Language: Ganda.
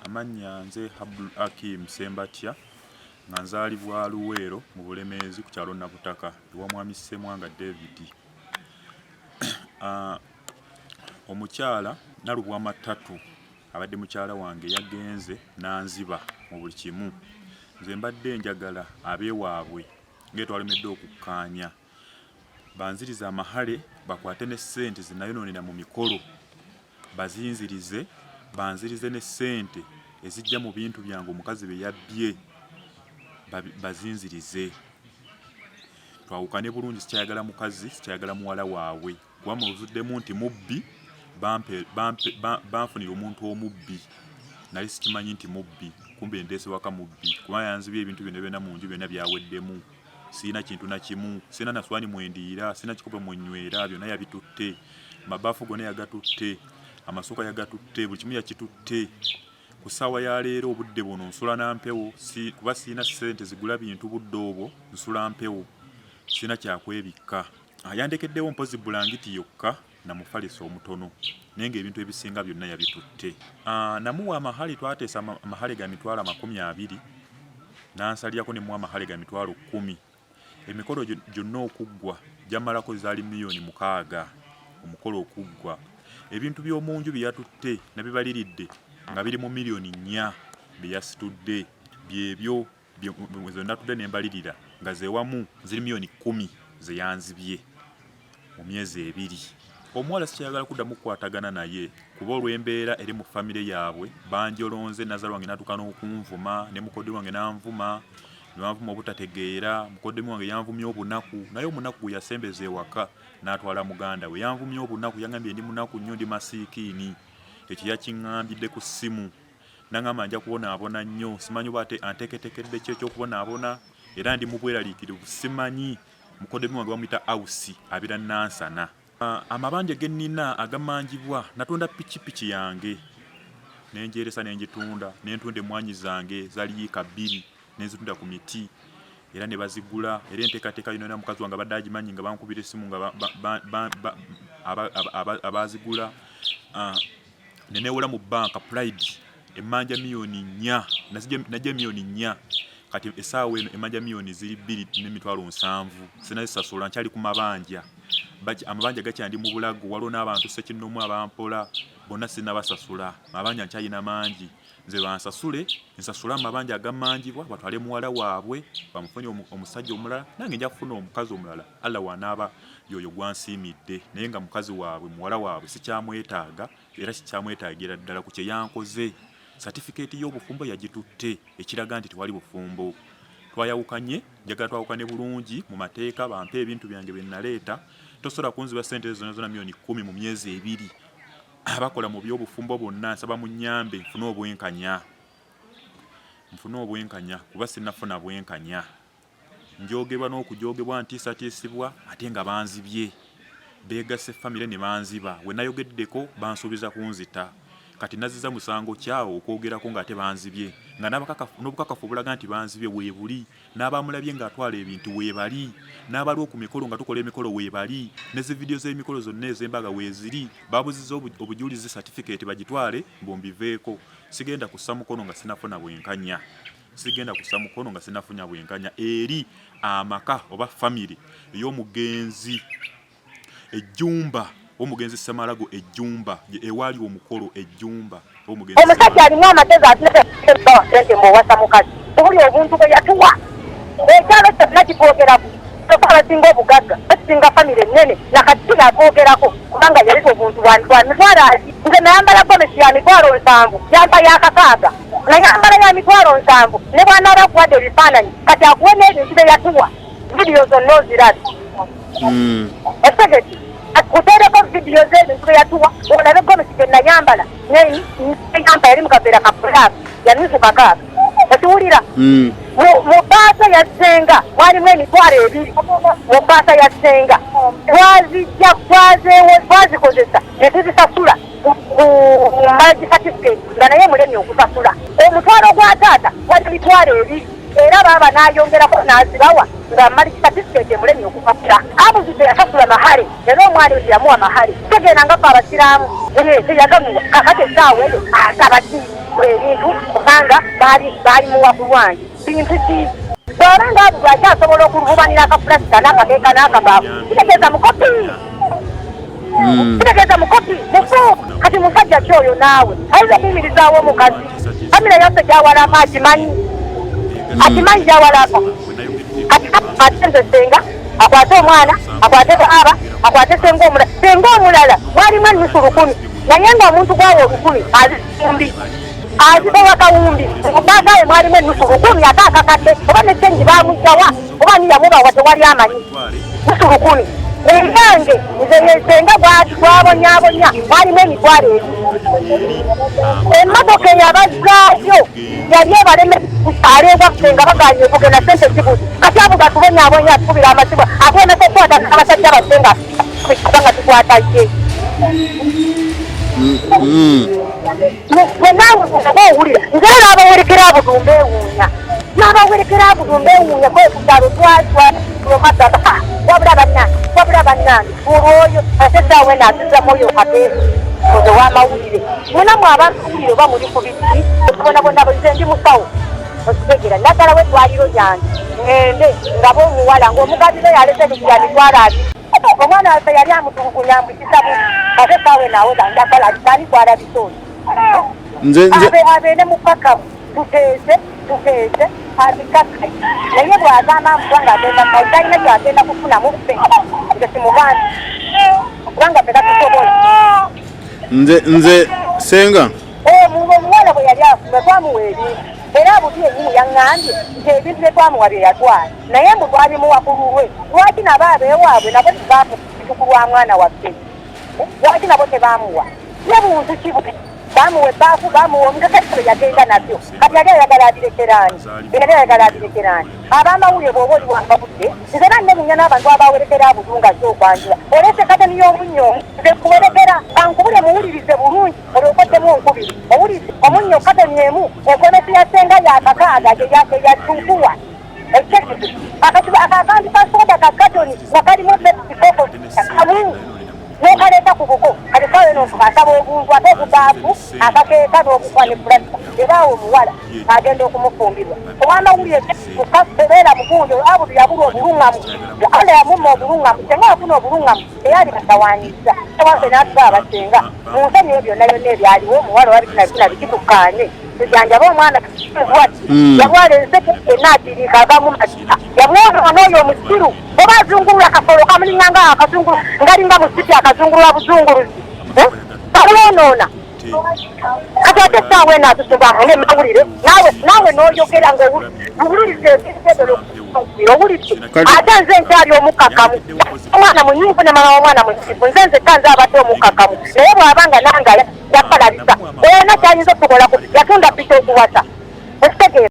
Amannya nze Abdul Hakim Sembatya nga nzaalibwa Luweero mu Bulemeezi ku kyalo Nabutaka ewa mwami Ssemwanga David. Omukyala Nalubwa Matatu abadde mukyala wange yagenze n'anziba mu buli kimu. Nze mbadde njagala abeewaabwe ng'etwalemedde okukkaanya banziriza amahale bakwate ne ssente zinayonoonera mu mikolo bazinzirize banzirize ne ssente ezijja mu bintu byange omukazi bye yabbye bazinzirize. Twawukane bulungi, sikyayagala mukazi sikyayagala muwala waabwe kuba muzuddemu nti mubbi banfunira omuntu omubbi nali sikimanyi nti mubbi kumbe ndeese waka mubbi kuba yanzibye ebintu byonna byonna mu nju byonna byaweddemu. Sina kintu na kimu, sina naswani mwendiira, sina kikopo mwenywera, byonna yabitutte. Mabaafu gonna yagatutte, amasuka yagatutte, buli kimu yakitutte. Ku ssaawa ya leero obudde buno nsula na mpewo kuba sina ssente zigula bintu budde obwo, nsula mpewo, sina kyakwebikka. Yandekeddewo mpozi bulangiti yokka na mufaliso omutono naye ng'ebintu ebisinga byonna yabitutte. Namuwa amahali, twateesa amahale ga mitwalo 20 n'ansalyako ne muwa amahale ga mitwalo 10. Emikolo gyonna okuggwa gyamalako zaali $6,000,000 omukolo okuggwa. Ebintu by'omu nju bye yatutte nabibaliridde nga biri mu $4,000,000 bye yasitudde. Byebyo ze natudde ne mbalirira nga zeewamu ziri $10,000,000 ze yanzibye mu myezi 2. Omuwala sikyayagala kuddamu kukwatagana naye kuba olw'embeera eri mu famire yaabwe banjolonze nazaala wange n'atuuka n'okunvuma ne mukodde wange n'anvuma nebanvuma obutategeera. Mukodde wange yanvumya obunaku naye omunaku gwe yasembeza ewaka n'atwala muganda we. Yanvumya obunaku yangambye ndi munaku nnyo ndi masiikiini. Ekyo yakiŋŋambidde ku ssimu n'aŋŋamba nja kubonaabona nnyo, simanyi oba anteeketeekedde ki ekyokubonaabona era ndi mu bweraliikirivu simanyi. Mukodde wange bamuyita Awusi abira Nansana. Amabanja ge nnina agamanjibwa natunda pikipiki yange nenjeresa nenjitunda nentunda emmwanyi zange zaali yiika 2 nenzitunda ku miti era ne bazigula era enteekateeka yonna mukazi wange abadde agimanyi nga bankubira essimu nga abazigula. Neneewola mu banka Pride emmanja $4,000,000 najja $4,000,000 kati essaawa eno emmanja $2,000,000 ziri 2,700,000 sinazisasula nkyali ku mabanja. Amabanja gakyandi mu bulago, waliwo n'abantu Ssekinnomu abampola bonna sinnabasasula. Amabanja nkyalina mangi, nze bansasule nsasule amabanja agamanjibwa batwale muwala waabwe bamufunye omusajja omulala nange nja kufuna omukazi omulala Allah wanaaba yoyo gwansiimidde. Naye nga mukazi waabwe muwala waabwe sikyamwetaaga era sikyamwetaagira ddala ku kye yankoze. Satifikeeti y'obufumbo yagitutte ekiraga nti tewali bufumbo. Twayawukanye, njagala twawukane bulungi mu mateeka bampe ebintu byange bye naleeta. Tosobola kunziba ssente zonna $10,000,000 mu myezi 2. Abakola mu by'obufumbo bonna nsaba munnyambe nfune obwenkanya kuba sinnafuna bwenkanya. Njogebwa n'okujoogebwa ntiisatiisibwa ate nga banzibye. Beegasse famire ne banziba. We nayogeddeko bansuubiza kunzita. Kati naziza musango kyawo okwogerako ng'ate banzibye nga n'obukakafu obulaga nti banzibye weebuli. N'abamulabye ng'atwala ebintu weebali. N'abaliwo ku mikolo nga tukola emikolo weebali. Ne zi vidiyo z'emikolo zonna ez'embaga weeziri. Baabuzizza obujulizi satifikeeti bagitwale mbombiveeko. Sigenda kussa mukono nga sinafuna bwenkanya. Eri amaka oba famire ey'omugenzi ejjumba omugenzi Samalago ejjumba ewaali omukolo ejjumba omugenzi. Omusajja alina amateza atinaba sente muwasa mukazi buli obuntu bwe yatuwa ekyalo kyonna kitwogerako abasinga obugagga basinga famire ennene nakati tunatwogerako kubanga yaleta obuntu bwamitwalo nze nayambala gomesi ya $7,000 yampa yakakaaga nayambala ya $7,000 ne bwanaaba akuwadde ebifaananyi kati akuwe n'ebintu bye yatuwa vidiyo zonna ozirabi. Esegeti kutereko vidiyo z'ebintu bye yatuwa olabe gomesi gye nayambala neyampa yali mu kaveera ka pulaasi ya $6,000. Okiwulira? Mu bbaasa ya ssenga mwalimu $2,000 mu bbaasa ya ssenga twazikozesa ne tuzisasula ku marriage certificate nga naye mulemi okusasula. Omutwalo gwa taata wali $2,000 era baba n'ayongerako n'azibawa nga marriage certificate mulemi okupapula. Abuzidde yasasula mahale era omwana oyo yamuwa mahale. Tegenda nga ffe abasiraamu yagamuwa kakati essaawa eyo asaba ki? ebintu kubanga baali muwaku lwange bintu ki bw'aba ng'abo akyasobola okuluvubanira akapulasita n'akakeeka n'akabaafu kitegeeza mukopi kitegeeza mukopi mufu kati musajja ki oyo naawe ayinza kuyimirizaawo omukazi famire yose gyawalako akimanyi gyawalako kati atenze senga akwate omwana akwate baaba akwate senga omulala mwalimu ennusu 10 naye ng'omuntu gwawo 10 azifumbi azibawa kawumbi mubagawe mwalimu ennusu 10 ate akakadde oba ne kyengi bamuggawa oba niyamubawa tewali amanyi nusu 10 eyange nze senga gwabonyabonya mwalimu emitwalo emmotoka eyabazaayo yali ebaleme aleebwa senga baganye okugenda sente zibuzi kati abo gatubonyabonya atukubira amasimu agenda okukwata abasajja basenga kubanga tukwata ye nawe owulira nze n'abawerekera abudumba ewuunya kwekutalo twatwalomadaba wabula bannange olwoyo ate saawe naasizamu oyo kateesi ozo w'amawulire munamu abantu owulire oba muli ku biti okubonabona nze ndi musawo okitegera naddala wetwaliro lyange ngende nga bomuwala ng'omugabiro yalese bigira mitwalo 2 omwana waffe yali amutulugunya mbukisabu ate saawe naawe dandagala tani twala bisoni abeene mukakamu tuteese abikakkai naye bw'agamba mubanga agenda kayi talina gyagenda kufunamu ffe nze simubanzi kubanga ffe tatusobola nze senga omuwala bwe yali afuna twamuwa ebintu era buti yennyini yaŋŋambye nti ebintu bye twamuwa bye yatwala naye mbu twabimuwa ku lulwe lwaki nabo abeewaabwe nabo tebamukulwa mwana waffe lwaki nabo tebamuwa ne buntu kibuke bamuwa ebbaafu bamuwa omukakasiro yagenda nabyo kati yali ayagala abirekerani abamawulire bw'oba oli wambabudde nze nanne munya n'abantu abawerekera abudunga kyokwanjira olese kateni y'omunnyo nze kuwerekera kankubule muwulirize bulungi olwokoddemu onkubiri owulirize omunnyo kateni emu enkomesi ya senga yakakaaga yatuukuwa ekyekiti akakantu ka soda kakatoni nga kalimu pepsikoko kamu n'okaleeta ku buko kati kawe n'okukasaba obuntu ate obubaafu akakeeka n'okukwa ne pulasita era omuwala agenda okumufumbirwa owamawulire kukabeera mugunjo abudu yabula obulungamu yakala yamumma obulungamu senga yafuna obulungamu eyali batawaanyiza ewaffe n'atuba abasenga mu nsonyi ebyo byonna byonna ebyaliwo omuwala wabikina bikitukkaanye tujanjaba omwana yabwala enseke enaatiriika agamu mazita yamwonoona oyo omusiru oba azungulula akasolo kamulinga nga akazungulu ngalinga musiti akazungulula buzunguluzi kalwonoona kati ate essaawa eno atusubamu nemawulire naawe n'oyogera ng'owuliriza ebintu owulidde ate nze nkyali omukakamu omwana munyuvu ne mama w'omwana musifu nze nzekka nze abadde omukakamu naye bw'abanga nanga yakalabisa era kyayinza okukolako yatunda pita okuwasa ekitegeeza